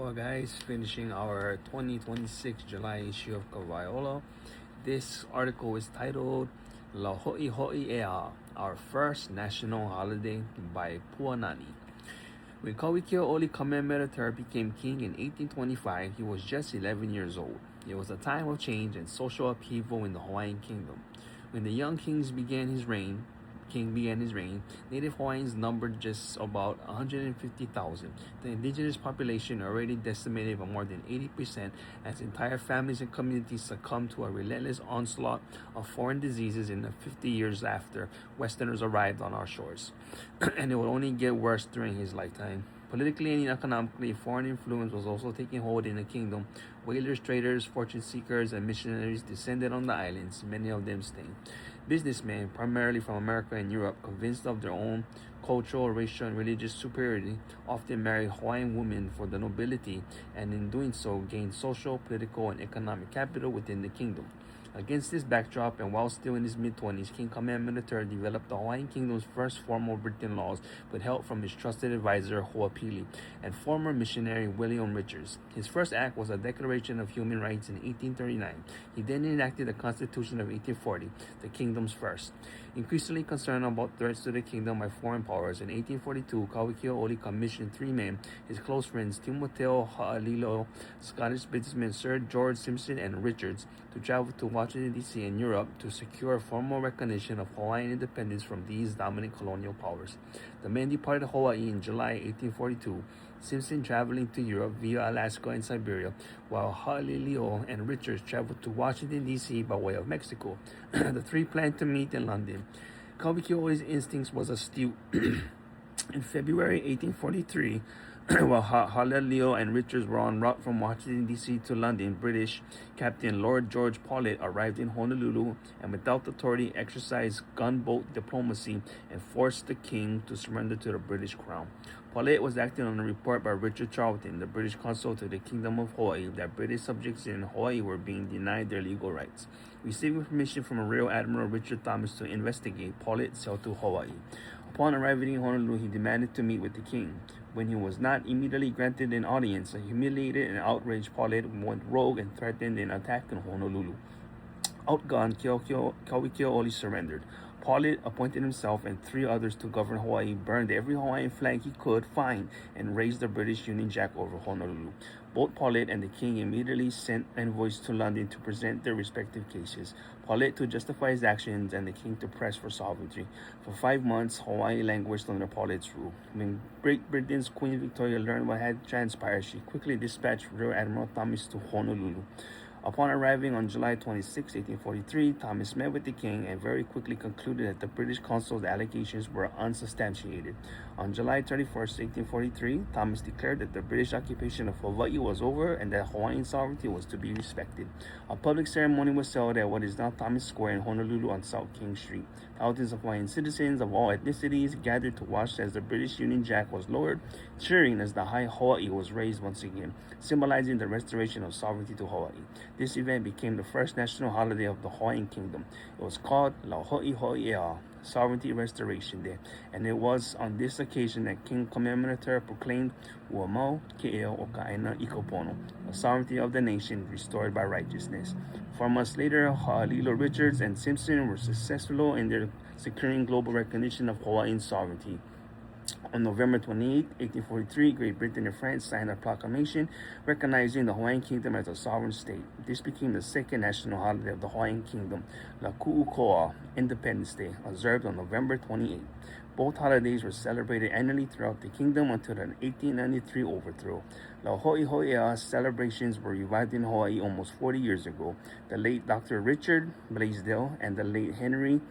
Well, guys, finishing our 2026 July issue of Kawaiolo. This article is titled La Ho'i Ho'i Ea, Our First National Holiday by Puanani. When Kawikio Oli Kamehameha became king in 1825, he was just 11 years old. It was a time of change and social upheaval in the Hawaiian kingdom. When the young king began his reign, native Hawaiians numbered just about 150,000. The indigenous population already decimated by more than 80% as entire families and communities succumbed to a relentless onslaught of foreign diseases in the 50 years after Westerners arrived on our shores. And it would only get worse during his lifetime. Politically and economically, foreign influence was also taking hold in the kingdom. Whalers, traders, fortune seekers, and missionaries descended on the islands, many of them staying. Businessmen, primarily from America and Europe, convinced of their own cultural, racial, and religious superiority, often married Hawaiian women for the nobility, and in doing so, gained social, political, and economic capital within the kingdom. Against this backdrop, and while still in his mid-20s, King Kamehameha III developed the Hawaiian Kingdom's first formal written laws with help from his trusted advisor, Ho'opili, and former missionary William Richards. His first act was a Declaration of Human Rights in 1839. He then enacted the Constitution of 1840, the kingdom's first. Increasingly concerned about threats to the kingdom by foreign powers, in 1842, Kawikio Oli commissioned three men, his close friends Timoteo Ha'alilo, Scottish businessmen Sir George Simpson and Richards, to travel to Washington, D.C. and Europe to secure formal recognition of Hawaiian independence from these dominant colonial powers. The men departed Hawaii in July 1842, Simpson traveling to Europe via Alaska and Siberia, while Ha'alilio and Richards traveled to Washington, D.C. by way of Mexico. The three planned to meet in London. Kawikio's instincts was astute. In February 1843, while Ha'alilio and Richards were en route from Washington, D.C. to London, British Captain Lord George Paulet arrived in Honolulu and without authority exercised gunboat diplomacy and forced the king to surrender to the British crown. Paulet was acting on a report by Richard Charlton, the British consul to the Kingdom of Hawaii, that British subjects in Hawaii were being denied their legal rights. Receiving permission from Rear Admiral Richard Thomas to investigate, Paulet sailed to Hawaii. Upon arriving in Honolulu, he demanded to meet with the king. When he was not immediately granted an audience, a humiliated and outraged Paulet went rogue and threatened an attack in Honolulu. Outgunned, Kawikio Oli surrendered. Paulet appointed himself and three others to govern Hawaii, burned every Hawaiian flag he could find, and raised the British Union Jack over Honolulu. Both Paulet and the king immediately sent envoys to London to present their respective cases. Paulet to justify his actions and the king to press for sovereignty. For 5 months, Hawaii languished under Paulet's rule. When Great Britain's Queen Victoria learned what had transpired, she quickly dispatched Rear Admiral Thomas to Honolulu. Upon arriving on July 26, 1843, Thomas met with the king and very quickly concluded that the British consul's allegations were unsubstantiated. On July 31, 1843, Thomas declared that the British occupation of Hawaii was over and that Hawaiian sovereignty was to be respected. A public ceremony was held at what is now Thomas Square in Honolulu on South King Street. Thousands of Hawaiian citizens of all ethnicities gathered to watch as the British Union Jack was lowered, cheering as the high Hawaii was raised once again, symbolizing the restoration of sovereignty to Hawaii. This event became the first national holiday of the Hawaiian Kingdom. It was called La Ho'i Ho'i Ea, Sovereignty Restoration Day, and it was on this occasion that King Kamehameha III proclaimed Ua Mau Ke'eo o Ka'aina Ikopono, the sovereignty of the nation restored by righteousness. 4 months later, Ha'alilo, Richards, and Simpson were successful in their securing global recognition of Hawaiian sovereignty. On November 28, 1843, Great Britain and France signed a proclamation recognizing the Hawaiian Kingdom as a sovereign state. This became the second national holiday of the Hawaiian Kingdom, La Ku'ukoa, Independence Day, observed on November 28. Both holidays were celebrated annually throughout the kingdom until the 1893 overthrow. La Ho'i Ho'i Ea celebrations were revived in Hawaii almost 40 years ago. The late Dr. Richard Blaisdell and the late Henry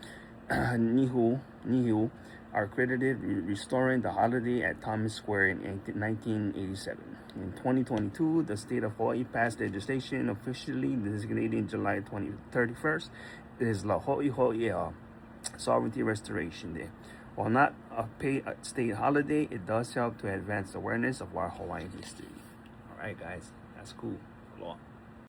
Nihu are credited restoring the holiday at Thomas Square in 1987. In 2022, the state of Hawaii passed legislation officially designating July 31st as La Ho'i Ho'i Ea, Sovereignty Restoration Day. While not a paid state holiday, it does help to advance awareness of our Hawaiian history. All right, guys, that's cool. Aloha.